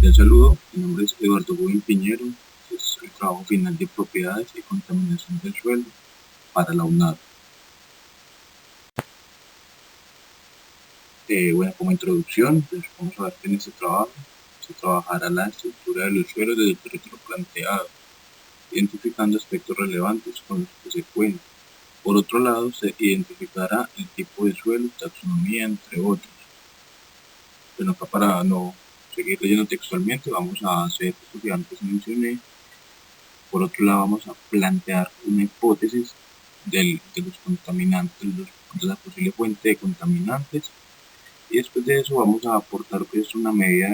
cordial saludo, mi nombre es Eduardo Gubin Piñero, es el trabajo final de propiedades y contaminación del suelo para la UNAD. Bueno, como introducción, pues vamos a ver que en este trabajo se trabajará la estructura de los suelos desde el territorio planteado, identificando aspectos relevantes con los que se cuenta. Por otro lado, se identificará el tipo de suelo, taxonomía, entre otros. Bueno, acá para no seguir leyendo textualmente, vamos a hacer esto que antes mencioné. Por otro lado, vamos a plantear una hipótesis de los contaminantes, de la posible fuente de contaminantes, y después de eso vamos a aportar pues una medida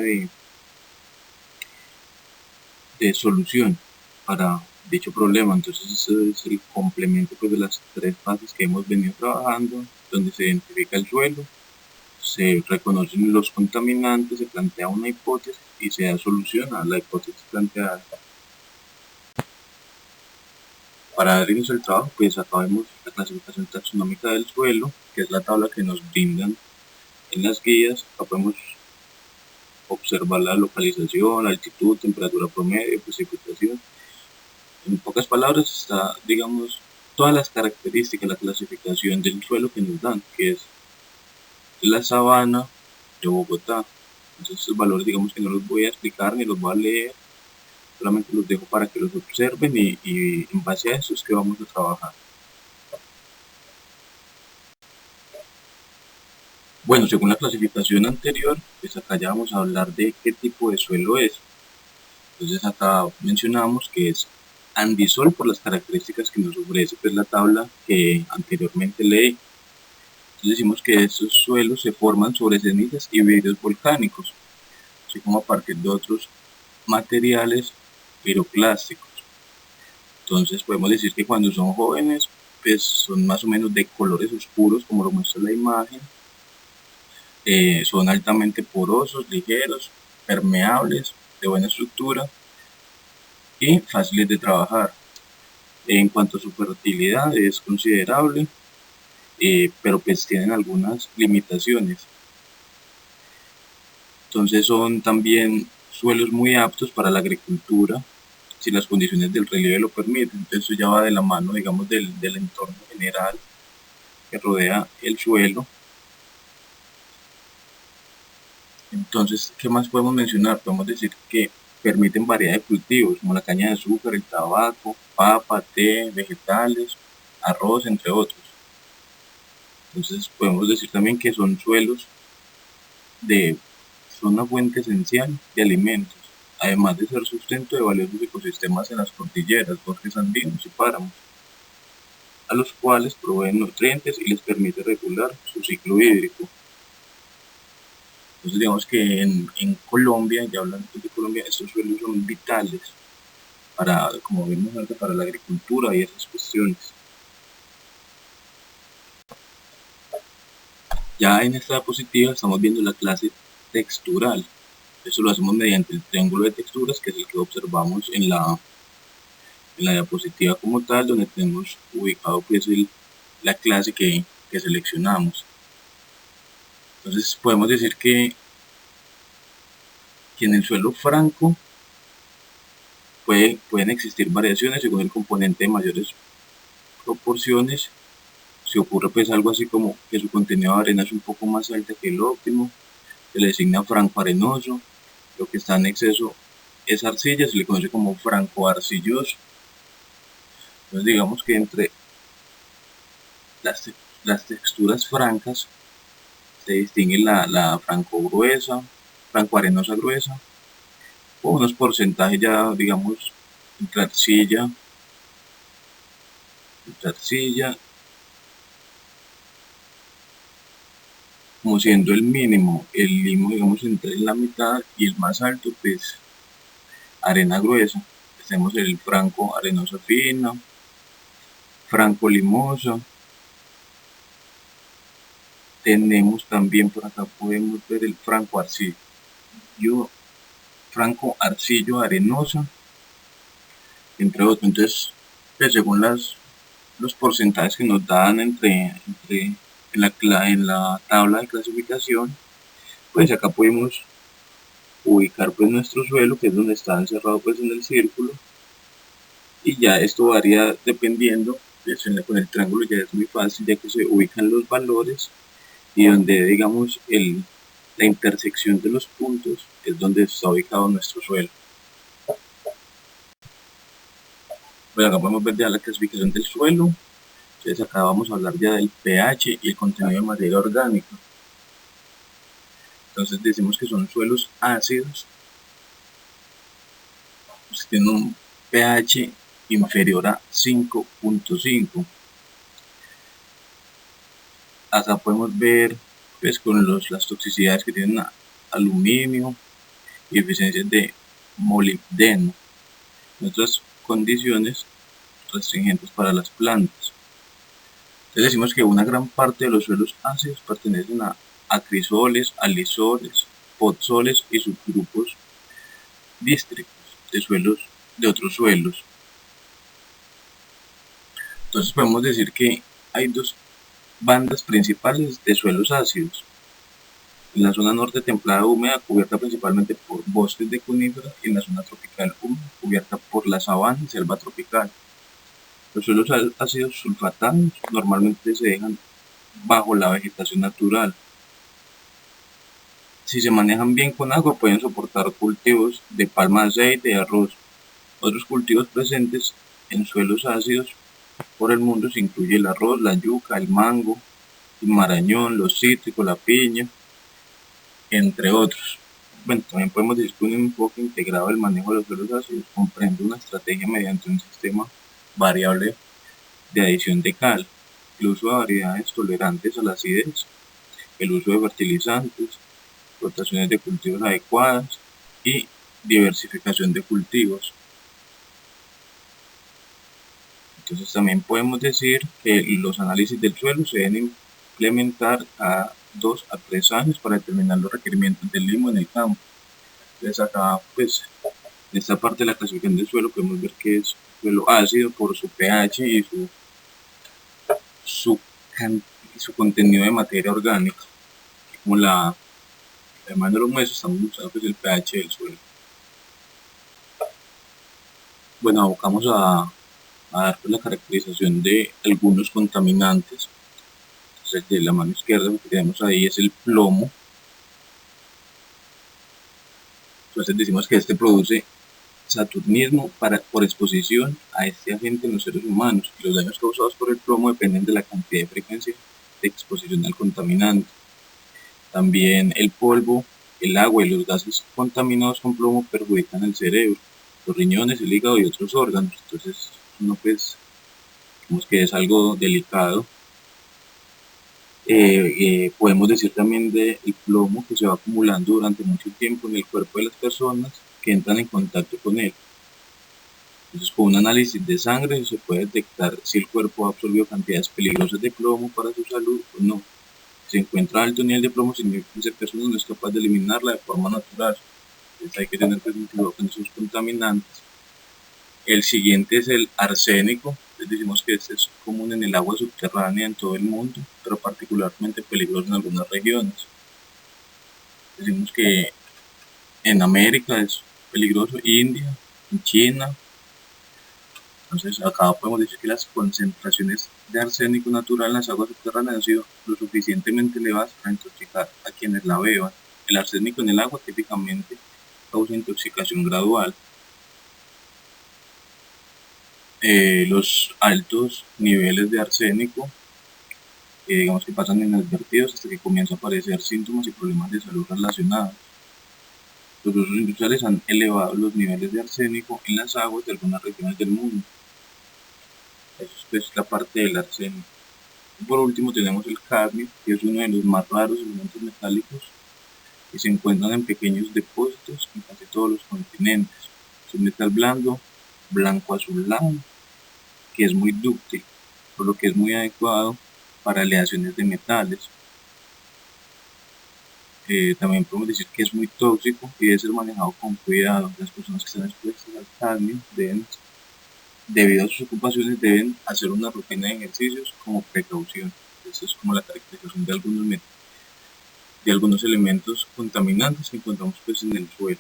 de solución para dicho problema. Entonces ese es el complemento pues de las tres fases que hemos venido trabajando, donde se identifica el suelo, se reconocen los contaminantes, se plantea una hipótesis y se da solución a la hipótesis planteada. Para dar inicio al trabajo, pues acá vemos la clasificación taxonómica del suelo, que es la tabla que nos brindan en las guías. Acá podemos observar la localización, altitud, temperatura promedio, precipitación. En pocas palabras está, digamos, todas las características, la clasificación del suelo que nos dan, que es la sabana de Bogotá. Entonces estos valores, digamos que no los voy a explicar ni los voy a leer, solamente los dejo para que los observen y en base a eso es que vamos a trabajar. Bueno, según la clasificación anterior, pues acá ya vamos a hablar de qué tipo de suelo es. Entonces acá mencionamos que es andisol por las características que nos ofrece pues, la tabla que anteriormente leí. Entonces decimos que estos suelos se forman sobre cenizas y vidrios volcánicos, así como a partir de otros materiales piroclásticos. Entonces podemos decir que cuando son jóvenes, pues son más o menos de colores oscuros, como lo muestra la imagen. Son altamente porosos, ligeros, permeables, de buena estructura y fáciles de trabajar. En cuanto a su fertilidad es considerable, pero pues tienen algunas limitaciones. Entonces son también suelos muy aptos para la agricultura, si las condiciones del relieve lo permiten. Entonces eso ya va de la mano, digamos, del entorno general que rodea el suelo. Entonces, ¿qué más podemos mencionar? Podemos decir que permiten variedad de cultivos, como la caña de azúcar, el tabaco, papa, té, vegetales, arroz, entre otros. Entonces, podemos decir también que son suelos son una fuente esencial de alimentos, además de ser sustento de valiosos ecosistemas en las cordilleras, bosques andinos y páramos, a los cuales proveen nutrientes y les permite regular su ciclo hídrico. Entonces digamos que en Colombia, ya hablando de Colombia, estos suelos son vitales para, como vimos antes, para la agricultura y esas cuestiones. Ya en esta diapositiva estamos viendo la clase textural. Eso lo hacemos mediante el triángulo de texturas, que es el que observamos en la diapositiva como tal, donde tenemos ubicado pues la clase que seleccionamos. Entonces podemos decir que en el suelo franco pueden existir variaciones según el componente de mayores proporciones. Si ocurre pues algo así como que su contenido de arena es un poco más alto que el óptimo, se le designa franco arenoso. Lo que está en exceso es arcilla, se le conoce como franco arcilloso. Entonces digamos que entre las texturas francas se distingue la franco gruesa, franco arenosa gruesa, o unos porcentajes ya digamos entre arcilla como siendo el mínimo, el limo digamos entre la mitad y el más alto pues arena gruesa. Tenemos el franco arenosa fina, franco limosa. Tenemos también por acá podemos ver el franco arcillo arenosa, entre otros. Entonces pues, según los porcentajes que nos dan en la tabla de clasificación, pues acá podemos ubicar pues nuestro suelo, que es donde está encerrado pues en el círculo, y ya esto varía dependiendo, pues, con el triángulo ya es muy fácil, ya que se ubican los valores y donde digamos la intersección de los puntos es donde está ubicado nuestro suelo. Bueno, acá podemos ver ya la clasificación del suelo. Entonces acá vamos a hablar ya del pH y el contenido de materia orgánica. Entonces decimos que son suelos ácidos, pues tienen un pH inferior a 5.5. Acá podemos ver pues con las toxicidades que tienen aluminio y eficiencias de molibdeno. En otras condiciones restringentes para las plantas. Entonces decimos que una gran parte de los suelos ácidos pertenecen a acrisoles, alisoles, podsoles y subgrupos dístricos de otros suelos. Entonces podemos decir que hay dos bandas principales de suelos ácidos. En la zona norte templada húmeda, cubierta principalmente por bosques de coníferas, y en la zona tropical húmeda, cubierta por la sabana y selva tropical. Los suelos ácidos sulfatados normalmente se dejan bajo la vegetación natural. Si se manejan bien con agua, pueden soportar cultivos de palma de aceite y arroz. Otros cultivos presentes en suelos ácidos por el mundo se incluye el arroz, la yuca, el mango, el marañón, los cítricos, la piña, entre otros. Bueno, también podemos decir que un enfoque integrado del manejo de los suelos ácidos comprende una estrategia mediante un sistema variable de adición de cal, el uso de variedades tolerantes a la acidez, el uso de fertilizantes, rotaciones de cultivos adecuadas y diversificación de cultivos. Entonces también podemos decir que los análisis del suelo se deben implementar cada 2 a 3 años para determinar los requerimientos del limo en el campo. Entonces acá pues en esta parte de la clasificación del suelo podemos ver que es suelo ácido por su pH y su contenido de materia orgánica. Como la demanda de los huesos, estamos usando pues el pH del suelo. Bueno, vamos a dar pues la caracterización de algunos contaminantes. Entonces de la mano izquierda lo que tenemos ahí es el plomo. Entonces decimos que este produce saturnismo por exposición a este agente en los seres humanos, y los daños causados por el plomo dependen de la cantidad y frecuencia de exposición al contaminante. También el polvo, el agua y los gases contaminados con plomo perjudican el cerebro, los riñones, el hígado y otros órganos. Entonces, no pues, digamos que es algo delicado. Podemos decir también del plomo que se va acumulando durante mucho tiempo en el cuerpo de las personas que entran en contacto con él. Entonces, con un análisis de sangre se puede detectar si el cuerpo ha absorbido cantidades peligrosas de plomo para su salud o no. Si se encuentra alto nivel de plomo, significa que esa persona no es capaz de eliminarla de forma natural. Entonces hay que tener cuidado con esos contaminantes. El siguiente es el arsénico. Les decimos que este es común en el agua subterránea en todo el mundo, pero particularmente peligroso en algunas regiones. Decimos que en América es peligroso, India, en China. Entonces acá podemos decir que las concentraciones de arsénico natural en las aguas subterráneas han sido lo suficientemente elevadas para intoxicar a quienes la beban. El arsénico en el agua típicamente causa intoxicación gradual. Los altos niveles de arsénico, digamos que pasan inadvertidos hasta que comienzan a aparecer síntomas y problemas de salud relacionados. Los usos industriales han elevado los niveles de arsénico en las aguas de algunas regiones del mundo. Eso es pues la parte del arsénico. Y por último tenemos el cadmio, que es uno de los más raros elementos metálicos que se encuentran en pequeños depósitos en casi todos los continentes. Es un metal blando, blanco azulado, que es muy dúctil, por lo que es muy adecuado para aleaciones de metales. También podemos decir que es muy tóxico y debe ser manejado con cuidado. Las personas que están expuestas al cadmio debido a sus ocupaciones, deben hacer una rutina de ejercicios como precaución. Esa es como la caracterización de algunos de algunos elementos contaminantes que encontramos pues en el suelo.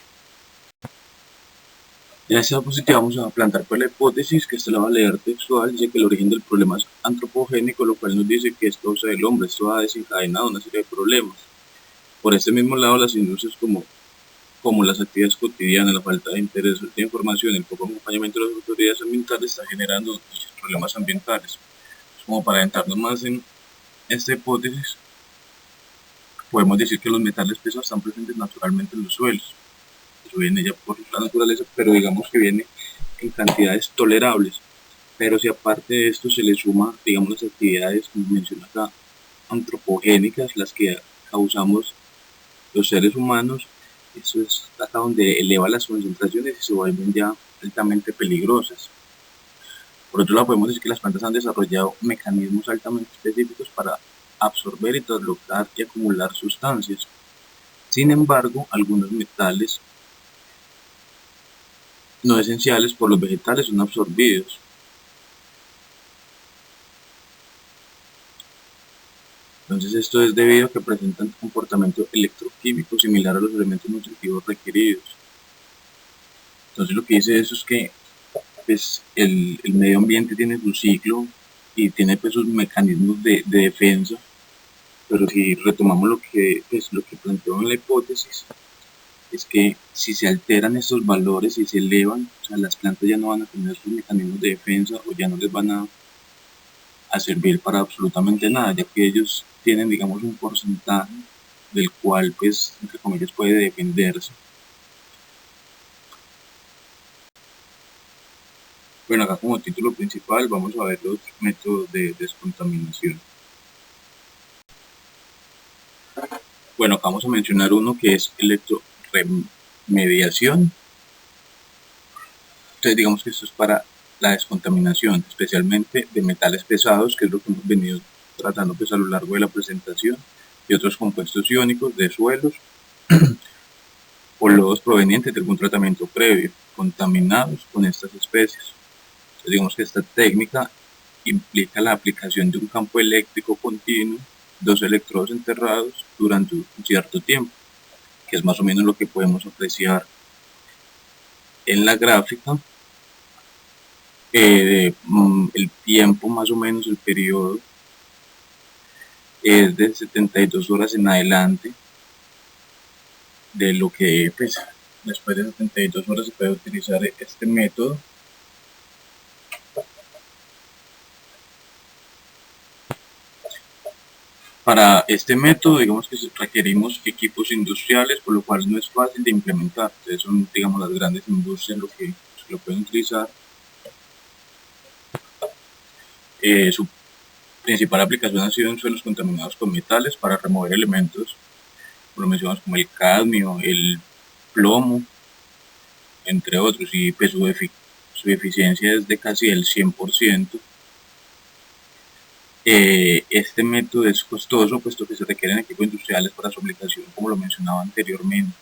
En esta diapositiva vamos a plantear pues la hipótesis, que esta la va a leer textual. Dice que el origen del problema es antropogénico, lo cual nos dice que es causa del hombre. Esto ha desencadenado una serie de problemas. Por este mismo lado, las industrias como las actividades cotidianas, la falta de interés de información, el poco acompañamiento de las autoridades ambientales está generando muchos problemas ambientales. Como para adentrarnos más en esta hipótesis, podemos decir que los metales pesados están presentes naturalmente en los suelos. Eso viene ya por la naturaleza, pero digamos que viene en cantidades tolerables. Pero si aparte de esto se le suma, digamos, las actividades, como menciona acá, antropogénicas, las que causamos los seres humanos, eso es acá donde eleva las concentraciones y se vuelven ya altamente peligrosas. Por otro lado, podemos decir que las plantas han desarrollado mecanismos altamente específicos para absorber y translocar y acumular sustancias. Sin embargo, algunos metales no esenciales por los vegetales son absorbidos. Entonces esto es debido a que presentan un comportamiento electroquímico similar a los elementos nutritivos requeridos. Entonces lo que dice eso es que pues, el medio ambiente tiene su ciclo y tiene pues, sus mecanismos de defensa, pero si retomamos lo que planteó en la hipótesis, es que si se alteran estos valores y se elevan, o sea, las plantas ya no van a tener sus mecanismos de defensa o ya no les van a servir para absolutamente nada, ya que ellos tienen, digamos, un porcentaje del cual, pues, entre comillas, puede defenderse. Bueno, acá como título principal vamos a ver los métodos de descontaminación. Bueno, acá vamos a mencionar uno que es electroremediación. Entonces digamos que esto es para la descontaminación, especialmente de metales pesados, que es lo que hemos venido tratando pues a lo largo de la presentación, y otros compuestos iónicos de suelos o lodos provenientes de algún tratamiento previo, contaminados con estas especies. Entonces digamos que esta técnica implica la aplicación de un campo eléctrico continuo, dos electrodos enterrados durante un cierto tiempo, que es más o menos lo que podemos apreciar en la gráfica. El tiempo, más o menos, el periodo es de 72 horas en adelante, de lo que pues después de 72 horas se puede utilizar este método. Para este método, digamos que requerimos equipos industriales, por lo cual no es fácil de implementar. Entonces son, digamos, las grandes industrias los que lo pueden utilizar. Su principal aplicación ha sido en suelos contaminados con metales para remover elementos, como lo mencionamos, como el cadmio, el plomo, entre otros, y pues su eficiencia es de casi el 100%. Este método es costoso, puesto que se requieren equipos industriales para su aplicación, como lo mencionaba anteriormente.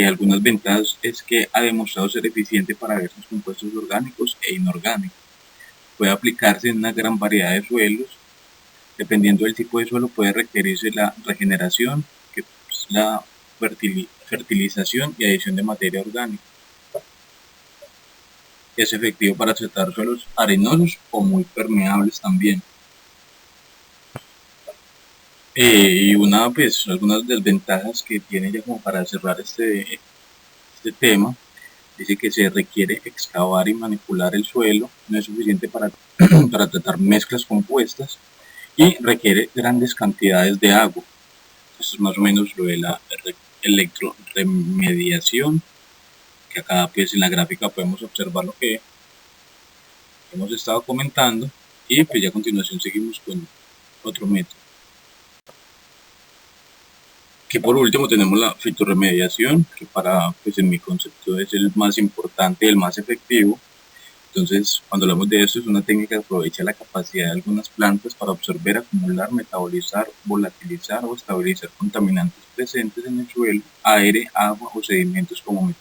Algunas ventajas es que ha demostrado ser eficiente para diversos compuestos orgánicos e inorgánicos. Puede aplicarse en una gran variedad de suelos. Dependiendo del tipo de suelo, puede requerirse la regeneración, que es la fertilización y adición de materia orgánica. Es efectivo para tratar suelos arenosos o muy permeables también. Y algunas desventajas que tiene ya como para cerrar este tema, dice que se requiere excavar y manipular el suelo, no es suficiente para tratar mezclas compuestas y requiere grandes cantidades de agua. Esto es más o menos lo de la electroremediación, que acá pues en la gráfica podemos observar lo que hemos estado comentando, y pues ya a continuación seguimos con otro método. Que por último tenemos la fitorremediación, que pues en mi concepto es el más importante y el más efectivo. Entonces, cuando hablamos de esto, es una técnica que aprovecha la capacidad de algunas plantas para absorber, acumular, metabolizar, volatilizar o estabilizar contaminantes presentes en el suelo, aire, agua o sedimentos como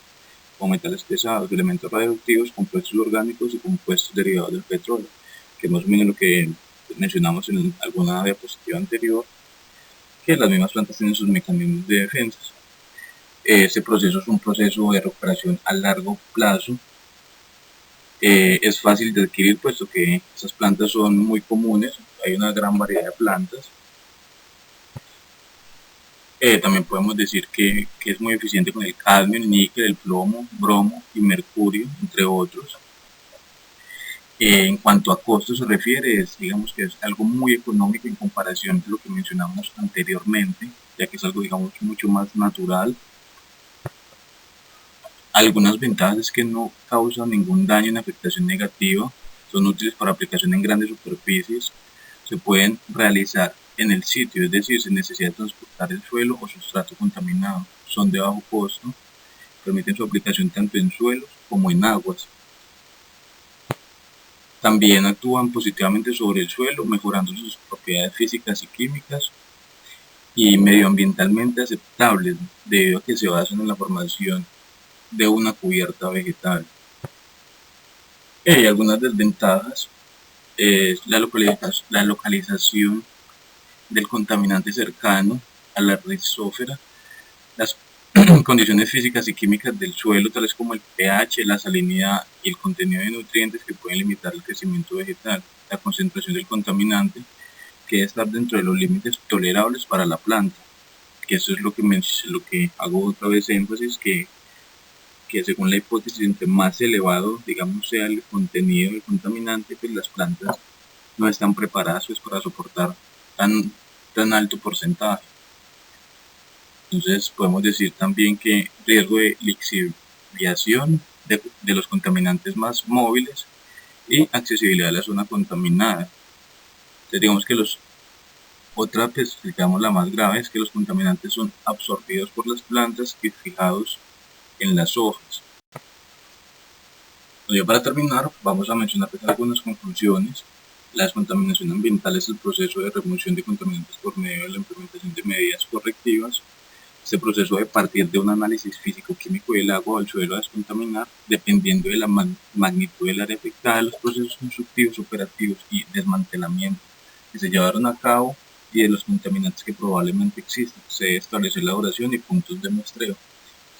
metales pesados, elementos radioactivos, compuestos orgánicos y compuestos derivados del petróleo, que más o menos lo que mencionamos en alguna diapositiva anterior. que las mismas plantas tienen sus mecanismos de defensa. Este proceso es un proceso de recuperación a largo plazo. Es fácil de adquirir puesto que esas plantas son muy comunes, hay una gran variedad de plantas. También podemos decir que es muy eficiente con el cadmio, el níquel, el plomo, bromo y mercurio, entre otros. En cuanto a costos se refiere, digamos que es algo muy económico en comparación de lo que mencionamos anteriormente, ya que es algo, digamos, mucho más natural. Algunas ventajas es que no causan ningún daño ni afectación negativa, son útiles para aplicación en grandes superficies, se pueden realizar en el sitio, es decir, sin necesidad de transportar el suelo o sustrato contaminado, son de bajo costo, permiten su aplicación tanto en suelos como en aguas. También actúan positivamente sobre el suelo, mejorando sus propiedades físicas y químicas y medioambientalmente aceptables, debido a que se basan en la formación de una cubierta vegetal. Hay algunas desventajas, la localización del contaminante cercano a la rizósfera, las condiciones físicas y químicas del suelo, tales como el pH, la salinidad y el contenido de nutrientes que pueden limitar el crecimiento vegetal, la concentración del contaminante, que debe estar dentro de los límites tolerables para la planta, que eso es lo que hago otra vez énfasis, que según la hipótesis, entre más elevado, digamos, sea el contenido del contaminante, pues las plantas no están preparadas pues, para soportar tan alto porcentaje. Entonces podemos decir también que riesgo de lixiviación de los contaminantes más móviles y accesibilidad a la zona contaminada. Entonces digamos que otra, pues digamos la más grave, es que los contaminantes son absorbidos por las plantas y fijados en las hojas. Ya para terminar, vamos a mencionar algunas conclusiones. La descontaminación ambiental es el proceso de remoción de contaminantes por medio de la implementación de medidas correctivas. Este proceso debe partir de un análisis físico-químico del agua o del suelo a descontaminar, dependiendo de la magnitud del área afectada, los procesos constructivos, operativos y desmantelamiento que se llevaron a cabo y de los contaminantes que probablemente existen. Se debe establecer la duración y puntos de muestreo.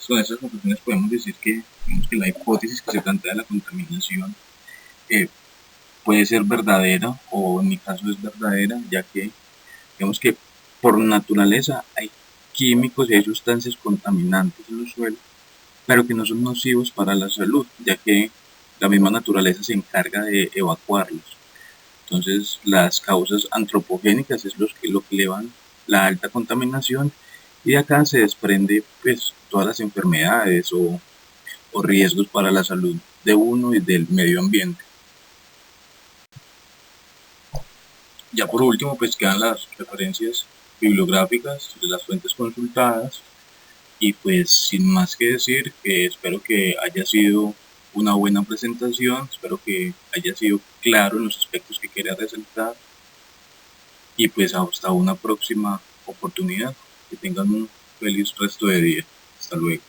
Con estas conclusiones podemos decir que la hipótesis que se plantea de la contaminación puede ser verdadera, o en mi caso es verdadera, ya que digamos que por naturaleza hay químicos y hay sustancias contaminantes en los suelos, pero que no son nocivos para la salud, ya que la misma naturaleza se encarga de evacuarlos. Entonces las causas antropogénicas es lo que elevan la alta contaminación, y de acá se desprende pues todas las enfermedades o riesgos para la salud de uno y del medio ambiente. Ya por último pues quedan las referencias bibliográficas de las fuentes consultadas, y pues sin más que decir, espero que haya sido una buena presentación, espero que haya sido claro en los aspectos que quería resaltar, y pues hasta una próxima oportunidad. Que tengan un feliz resto de día. Hasta luego.